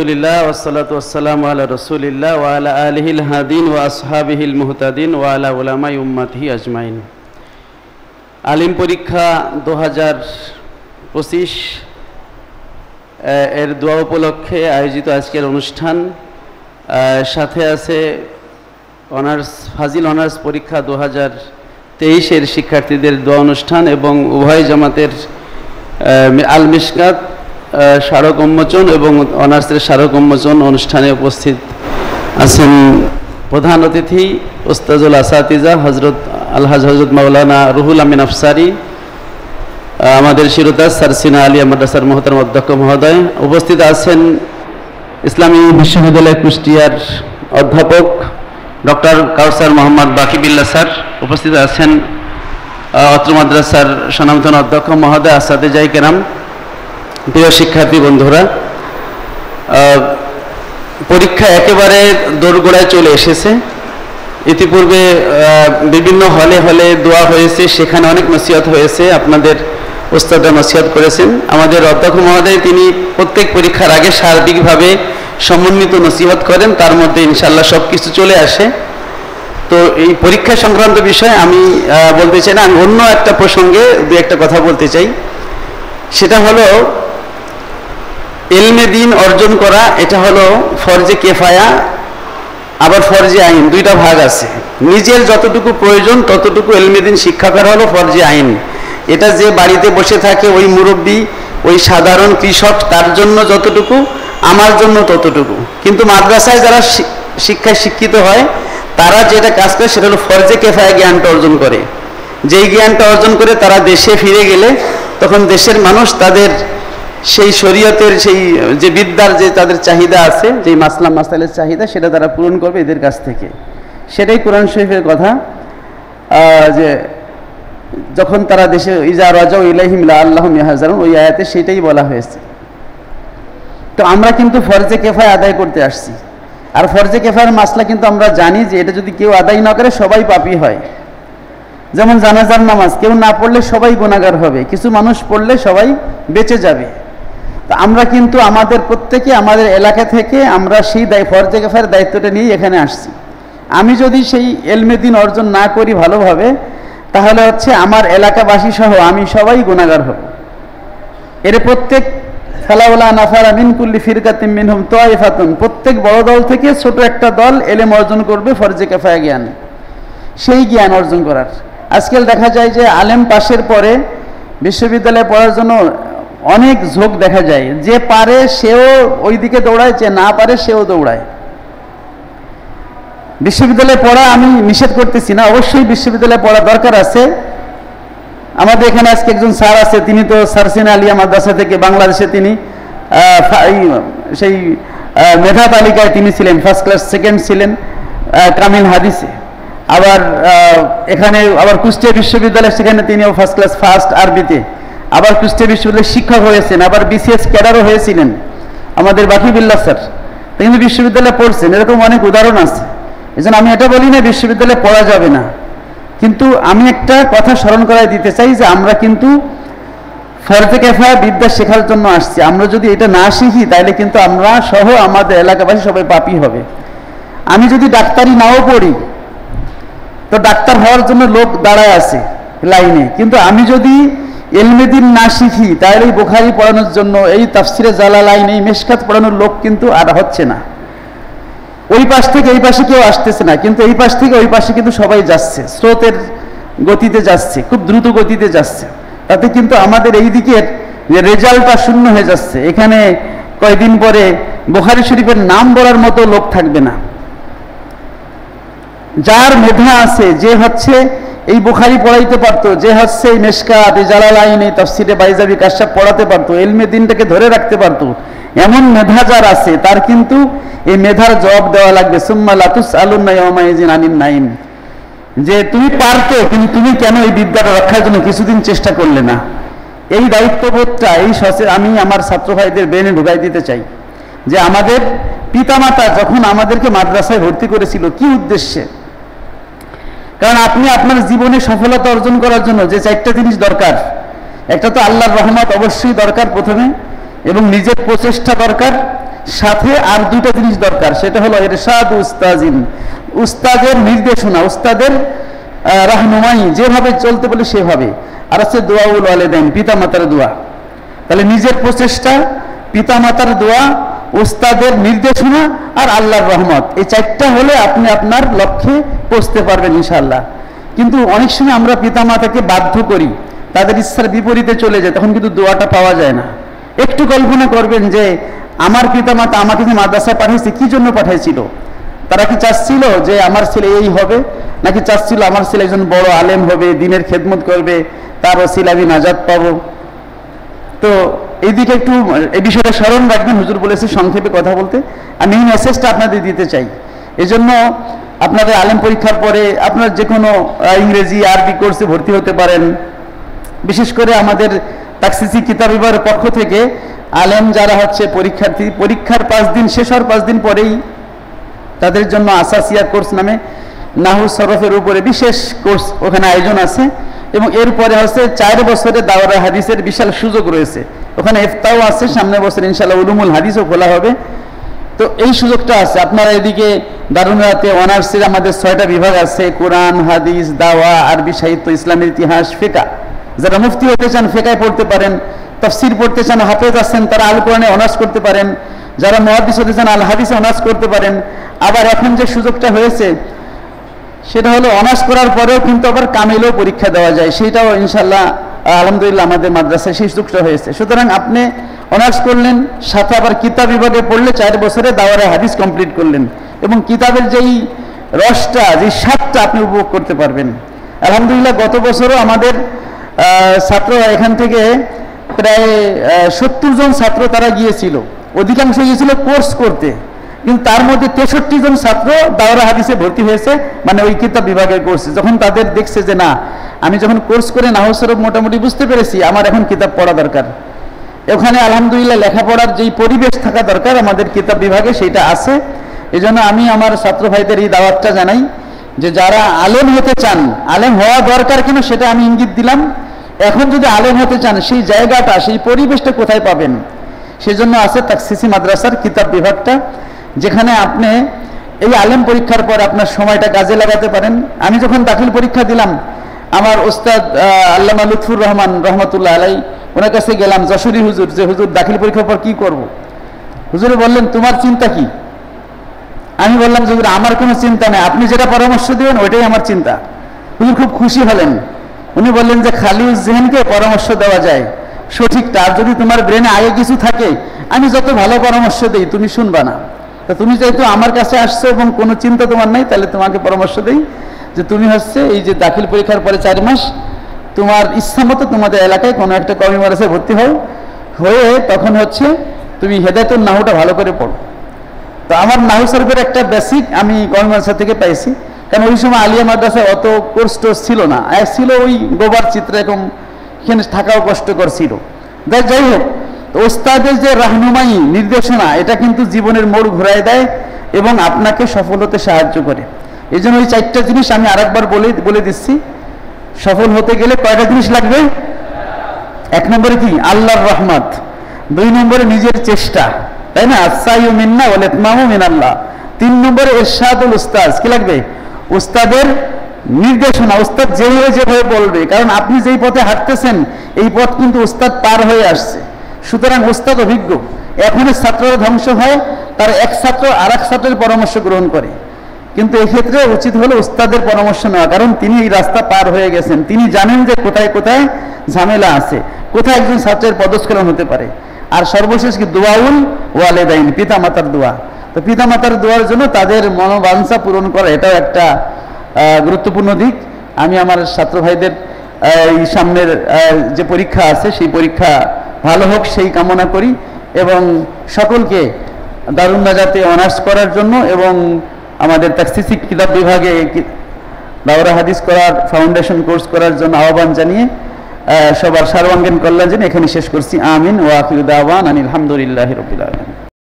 আলহামদুলিল্লাহ ওয়াসসালাতু ওয়াসসালামু আলা রাসূলিল্লাহ ওয়া আলা আলিহিল হাদিন ওয়া আসহাবিহিল মুহতাদিন ওয়া আলা উলামাই উম্মতিহি আজমাইন। আলিম পরীক্ষা 2025 এর দোয়া উপলক্ষে আয়োজিত আজকের অনুষ্ঠান। সাথে আছে অনার্স ফাজিল অনার্স পরীক্ষা 2023 এর শিক্ষার্থীদের দোয়া অনুষ্ঠান এবং উভয় জামাতের আল মিশকাত স্মারক উন্মোচন এবং অনার্সের স্মারক উন্মোচন অনুষ্ঠানে উপস্থিত আছেন প্রধান অতিথি উস্তাজুল আসাতিজা হজরত মাওলানা রুহুল আমিন আফসারি, আমাদের শিরোতাজ সারসিনা আলিয়া মাদ্রাসার মোহতারাম অধ্যক্ষ মহোদয়। উপস্থিত আছেন ইসলামী বিশ্ববিদ্যালয় কুষ্টিয়ার অধ্যাপক ডক্টর কাউসার মোহাম্মদ বাকিবিল্লাহ স্যার। উপস্থিত আছেন অত্র মাদ্রাসার স্বনামধন্য অধ্যক্ষ মহোদয়, আসাতিজায়ে কেরাম, প্রিয় শিক্ষার্থী বন্ধুরা। পরীক্ষা একেবারে দোরগোড়ায় চলে এসেছে। ইতিপূর্বে বিভিন্ন হলে হলে দোয়া হয়েছে, সেখানে অনেক নসিহত হয়েছে, আপনাদের ওস্তাদরা নসিহত করেছেন। আমাদের অধ্যক্ষ মহোদয় তিনি প্রত্যেক পরীক্ষার আগে সার্বিকভাবে সমন্বিত নসিহত করেন, তার মধ্যে ইনশাআল্লাহ সব কিছু চলে আসে। তো এই পরীক্ষা সংক্রান্ত বিষয়ে আমি বলতে চাই না, আমি অন্য একটা প্রসঙ্গে দু একটা কথা বলতে চাই। সেটা হলো ইলমে দ্বীন অর্জন করা, এটা হলো ফরজে কেফায়া আবার ফরজে আইন, দুইটা ভাগ আছে। নিজের যতটুকু প্রয়োজন ততটুকু ইলমে দ্বীন শিক্ষা করা হলো ফরজে আইন। এটা যে বাড়িতে বসে থাকে ওই মুরব্বী, ওই সাধারণ কৃষক, তার জন্য যতটুকু, আমার জন্য ততটুকু। কিন্তু মাদ্রাসায় যারা শিক্ষায় শিক্ষিত হয় তারা যেটা কাজ করে সেটা হলো ফরজে কেফায়া জ্ঞানটা অর্জন করে। যেই জ্ঞানটা অর্জন করে তারা দেশে ফিরে গেলে তখন দেশের মানুষ তাদের সেই শরীয়তের সেই যে বিদ্যার যে তাদের চাহিদা আছে, যে মাসলা মাসাইলের চাহিদা, সেটা তারা পূরণ করবে এদের কাছ থেকে। সেটাই কোরআন শরীফের কথা, যে যখন তারা দেশে ইজা রাজাউ ইলাইহিম লাআল্লাহুম ইয়াহজারুন, ওই আয়াতে সেটাই বলা হয়েছে। তো আমরা কিন্তু ফরজে কেফায়া আদায় করতে আসছি। আর ফরজে কেফায়ার মাসলা কিন্তু আমরা জানি যে এটা যদি কেউ আদায় না করে সবাই পাপী হয়। যেমন জানাজার নামাজ কেউ না পড়লে সবাই গুনাহগার হবে, কিছু মানুষ পড়লে সবাই বেঁচে যাবে। তো আমরা কিন্তু আমাদের প্রত্যেকে আমাদের এলাকা থেকে আমরা সেই ফরজে কেফায়ার দায়িত্বটা নিয়ে এখানে আসছি। আমি যদি সেই ইলমে দ্বীন অর্জন না করি ভালোভাবে, তাহলে হচ্ছে আমার এলাকাবাসী সহ আমি সবাই গুনাহগার হব। এর প্রত্যেক ফালাউলা নাফারা মিন কুল্লি ফিরকাতিন মিনহুম তায়ফাতুন, প্রত্যেক বড় দল থেকে ছোট একটা দল ইলম অর্জন করবে ফরজে কেফায়া জ্ঞান, সেই জ্ঞান অর্জন করার। আজকাল দেখা যায় যে আলেম পাশের পরে বিশ্ববিদ্যালয়ে পড়ার জন্য অনেক ঝোঁক দেখা যায়। যে পারে সেও ওই দিকে দৌড়ায়, যে না পারে সেও দৌড়ায়। বিশ্ববিদ্যালয়ে পড়া আমি নিষেধ করতেছি না, অবশ্যই বিশ্ববিদ্যালয়ে পড়া দরকার আছে। আমাদের এখানে আজকে একজন স্যার আছে, তিনি তো সারসিনা আলিয়া মাদ্রাসা থেকে বাংলাদেশে তিনি সেই মেধা তালিকায় তিনি ছিলেন, ফার্স্ট ক্লাস সেকেন্ড ছিলেন কামিল হাদিসে। আবার এখানে আবার কুষ্টিয়া বিশ্ববিদ্যালয়, সেখানে তিনিও ফার্স্ট ক্লাস ফার্স্ট আরবিতে। আবার কুষ্টিয়া বিশ্ববিদ্যালয়ের শিক্ষক হয়েছেন, আবার বিসিএস ক্যাডারও হয়েছিলেন আমাদের বাকিবিল্লাহ স্যার। তিনি বিশ্ববিদ্যালয়ে পড়ছেন, এরকম অনেক উদাহরণ আছে। এই জন্য আমি এটা বলি না বিশ্ববিদ্যালয়ে পড়া যাবে না, কিন্তু আমি একটা কথা স্মরণ করাই দিতে চাই যে আমরা কিন্তু ফরজে কেফায়া বিদ্যা শেখার জন্য আসছি। আমরা যদি এটা না শিখি তাহলে কিন্তু আমরা সহ আমাদের এলাকাবাসী সবাই পাপী হবে। আমি যদি ডাক্তারি নাও পড়ি, তো ডাক্তার হওয়ার জন্য লোক দাঁড়ায় আছে লাইনে, কিন্তু আমি যদি ইলমে দ্বীন না শিখি তাহলে এই বুখারী পড়ানোর জন্য, এই তাফসিরে জালালাইন, এই মিশকাত পড়ানোর লোক কিন্তু আর হচ্ছে না। ওই পাশ থেকে এই পাশে কেউ আসতেছে না, কিন্তু এই পাশ থেকে ওই পাশে কিন্তু সবাই যাচ্ছে, স্রোতের গতিতে যাচ্ছে, খুব দ্রুত গতিতে যাচ্ছে। তাতে কিন্তু আমাদের এই দিকের যে রেজাল্টটা শূন্য হয়ে যাচ্ছে। এখানে কয়েকদিন পরে বুখারী শরীফের নাম বলার মতো লোক থাকবে না। যার মেধা আছে, যে হচ্ছে এই বুখারী পড়াইতে পারতো, যে হচ্ছে এই মিশকাত, এই জালালাইন, এই তাফসিরে বাইজাবি কাশফ পড়াতে পারতো, ইলমে দ্বীনটাকে ধরে রাখতে পারতো, এমন মেধা যার আছে তার কিন্তু এই মেধার জবাব দেওয়া লাগবে। সুম্মা লাতুসআলুন্না ইয়াওমাইযিন আনিন নাঈম, যে তুমি পারতে, কিন্তু তুমি কেন এই বিদ্যাটা রক্ষার জন্য কিছুদিন চেষ্টা করলে না? এই দায়িত্ববোধটা আমি আমার ছাত্র ভাইদের ব্রেনে ঢুকাই দিতে চাই যে আমাদের পিতামাতা যখন আমাদেরকে মাদ্রাসায় ভর্তি করেছিল কি উদ্দেশ্যে? কারণ আপনি আপনার জীবনে সফলতা অর্জন করার জন্য যে চারটা জিনিস দরকার, একটা তো আল্লাহর রহমত অবশ্যই দরকার প্রথমে, এবং নিজের প্রচেষ্টা দরকার, সাথে আর দুইটা জিনিস দরকার, সেটা হলো ইরশাদ উস্তাজিন, উস্তাদের নির্দেশনা, উস্তাদের রাহনুমাই, যেভাবে চলতে বলে সেভাবে। আর আছে দোয়াউল ওয়ালিদাইন, পিতা মাতার দোয়া। তাহলে নিজের প্রচেষ্টা, পিতা মাতার দোয়া, উস্তাদের নির্দেশনা আর আল্লাহর রহমত, এই চারটা হলে আপনি আপনার লক্ষ্যে পৌঁছতে পারবেন ইনশাআল্লাহ। কিন্তু অনেক সময় আমরা পিতা মাতাকে বাধ্য করি, তাদের ইচ্ছার বিপরীতে চলে যায়, তখন কিন্তু দোয়াটা পাওয়া যায় না। একটু কল্পনা করবেন যে আমার পিতা মাতা আমাকে যে মাদ্রাসায় পাঠিয়েছে, কি জন্য পাঠিয়েছিল? তারা কি চাচ্ছিল যে আমার ছেলে এই হবে, নাকি চাচ্ছিল আমার ছেলে একজন বড় আলেম হবে, দিনের খেদমত করবে, তার ওসিলা আমি নাজাত পাবো? তো এইদিকে একটু এই বিষয়টা স্মরণ রাখবেন। হুজুর বলেছে সংক্ষেপে কথা বলতে, আমি এই মেসেজটা আপনাদের দিতে চাই। এই জন্য আপনাদের আলেম পরীক্ষার পরে আপনার যে কোনো ইংরেজি আরবি কোর্সে ভর্তি হতে পারেন। বিশেষ করে আমাদের তাকসিসি কিতাব বিভাগের পক্ষ থেকে আলেম যারা হচ্ছে পরীক্ষার্থী, পরীক্ষার 5 দিন শেষ হওয়ার 5 দিন পরেই তাদের জন্য আসাসিয়া কোর্স নামে নাহু সরফের উপরে বিশেষ কোর্স ওখানে আয়োজন আছে। এবং এরপরে হচ্ছে 4 বছরের দাওরা হাদিসের বিশাল সুযোগ রয়েছে, ওখানে ইফতাও আছে, সামনের বছর ইনশাআল্লাহ উলুমুল হাদিসও খোলা হবে। তো এই সুযোগটা আছে। আপনারা এদিকে দারুনাতে অনার্সের আমাদের 6টা বিভাগ আছে, কোরআন, হাদিস, দাওয়া, আরবি সাহিত্য, ইসলামের ইতিহাস, ফিকহ। যারা মুফতি হতে চান ফিকহে পড়তে পারেন, তাফসীর পড়তে চান, হাফেজ আছেন তারা আল কোরআনে অনার্স করতে পারেন, যারা মুহাদ্দিস হতে চান আল হাদিসে অনার্স করতে পারেন। আবার এখন যে সুযোগটা হয়েছে সেটা হলো অনার্স করার পরেও কিন্তু আবার কামিলেও পরীক্ষা দেওয়া যায়, সেইটাও ইনশাআল্লাহ আলহামদুলিল্লাহ আমাদের মাদ্রাসায় সেই সুযোগটা হয়েছে। সুতরাং আপনি অনার্স করলেন, সাথে আবার কিতাব বিভাগে পড়লে 4 বছরে দাওরা হাদিস কমপ্লিট করলেন, এবং কিতাবের যেই রসটা, যেই স্বাদটা আপনি উপভোগ করতে পারবেন। আলহামদুলিল্লাহ গত বছরও আমাদের ছাত্র এখান থেকে প্রায় 70 জন ছাত্র তারা গিয়েছিল, অধিকাংশ গিয়েছিল কোর্স করতে, কিন্তু তার মধ্যে 63 জন ছাত্র দাওরা হাদিসে ভর্তি হয়েছে, মানে ওই কিতাব বিভাগের কোর্সে। যখন তাদের দেখছে যে না, আমি যখন কোর্স করে নাহু সরফ মোটামুটি বুঝতে পেরেছি, আমার এখন কিতাব পড়া দরকার, ওখানে আলহামদুলিল্লাহ লেখাপড়ার যেই পরিবেশ থাকা দরকার আমাদের কিতাব বিভাগে সেইটা আছে। এই জন্য আমি আমার ছাত্র ভাইদের এই দাওয়াতটা জানাই যে যারা আলেম হতে চান, আলেম হওয়া দরকার কেন সেটা আমি ইঙ্গিত দিলাম। এখন যদি আলেম হতে চান, সেই জায়গাটা, সেই পরিবেশটা কোথায় পাবেন? সেজন্য আছে তাকসিসি মাদ্রাসার কিতাব বিভাগটা, যেখানে আপনি এই আলেম পরীক্ষার পর আপনার সময়টা কাজে লাগাতে পারেন। আমি যখন দাখিল পরীক্ষা দিলাম, আমার ওস্তাদ আল্লামা লুৎফুর রহমান রহমতুল্লাহ আলাই, ওনার কাছে গেলাম, যশোরী হুজুর, যে হুজুর দাখিল পরীক্ষার পর কি করব? হুজুরে বললেন তোমার চিন্তা কি? আমি বললাম যে হুজুর আমার কোনো চিন্তা নেই, আপনি যেটা পরামর্শ দেবেন ওইটাই আমার চিন্তা। হুজুর খুব খুশি হলেন। উনি বললেন যে খালি জেহেনকে পরামর্শ দেওয়া যায় সঠিকটা, আর যদি তোমার ব্রেনে আগে কিছু থাকে, আমি যত ভালো পরামর্শ দিই তুমি শুনবা না। তা তুমি যেহেতু আমার কাছে আসছো এবং কোনো চিন্তা তোমার নাই, তাহলে তোমাকে পরামর্শ দিই যে তুমি হচ্ছে এই যে দাখিল পরীক্ষার পরে 4 মাস তোমার ইচ্ছা মতো তোমাদের এলাকায় কোনো একটা কওমি মাদ্রাসায় ভর্তি হয়ে তখন হচ্ছে তুমি হেদায়েতুন নাহুটা ভালো করে পড়ো। তো আমার নাহু শরীফের একটা বেসিক আমি কওমি মাদ্রাসা থেকে পাইছি, কারণ ওই সময় আলিয়া মাদ্রাসায় অত কোর্স টোর্স ছিল না, ছিল ওই গোবার চিত্র, এরকম এখানে থাকাও কষ্টকর ছিল। যাই হোক, ওস্তাদের যে রাহনুমাই, নির্দেশনা, এটা কিন্তু জীবনের মোড় ঘুরায় দেয় এবং আপনাকে সফল হতে সাহায্য করে। এই জন্য ওই 4টা জিনিস আমি আরেকবার বলে দিচ্ছি। সফল হতে গেলে কয়টা জিনিস লাগবে? 1 নম্বরে কি? আল্লাহর রহমত। 2 নম্বরে নিজের চেষ্টা, তাই না? আসাইউ মিন্না ওয়াল ইতমামু মিনাল্লাহ। 3 নম্বরে ইরশাদুল উস্তাদ, কি লাগবে? উস্তাদের নির্দেশনা, উস্তাদ যেভাবে বলবে, কারণ আপনি যেই পথে হাঁটতেছেন এই পথ কিন্তু উস্তাদ পার হয়ে আসছে। সুতরাং উস্তাদ অভিজ্ঞ। এখনই ছাত্ররা ধ্বংস হয়, তার এক ছাত্র আর এক ছাত্রের পরামর্শ গ্রহণ করে, কিন্তু এক্ষেত্রে উচিত হলো উস্তাদের পরামর্শ নেওয়া, কারণ তিনি এই রাস্তা পার হয়ে গেছেন, তিনি জানেন যে কোথায় কোথায় ঝামেলা আছে, কোথায় একজন ছাত্রের পদস্খলন হতে পারে। আর সর্বশেষ কি? দোয়াউল ওয়ালিদাইন, পিতা মাতার দোয়া। তো পিতা মাতার দোয়ার জন্য তাদের মনোবাঞ্ছা পূরণ করা, এটাও একটা গুরুত্বপূর্ণ দিক। আমি আমার ছাত্র ভাইদের এই সামনের যে পরীক্ষা আছে সেই পরীক্ষা ভালো হোক সেই কামনা করি, এবং সকলকে দারুন নাজাতে অনার্স করার জন্য এবং আমাদের তাকসিসি কিতাব বিভাগে দাওরা হাদিস করার ফাউন্ডেশন কোর্স করার জন্য আহ্বান জানিয়ে সবার সর্বাঙ্গীন কল্যাণ জন্য এখানে শেষ করছি। আমিন ওয়া আখিরু দাওয়ানা আনিল হামদুলিল্লাহি রাব্বিল আলামিন।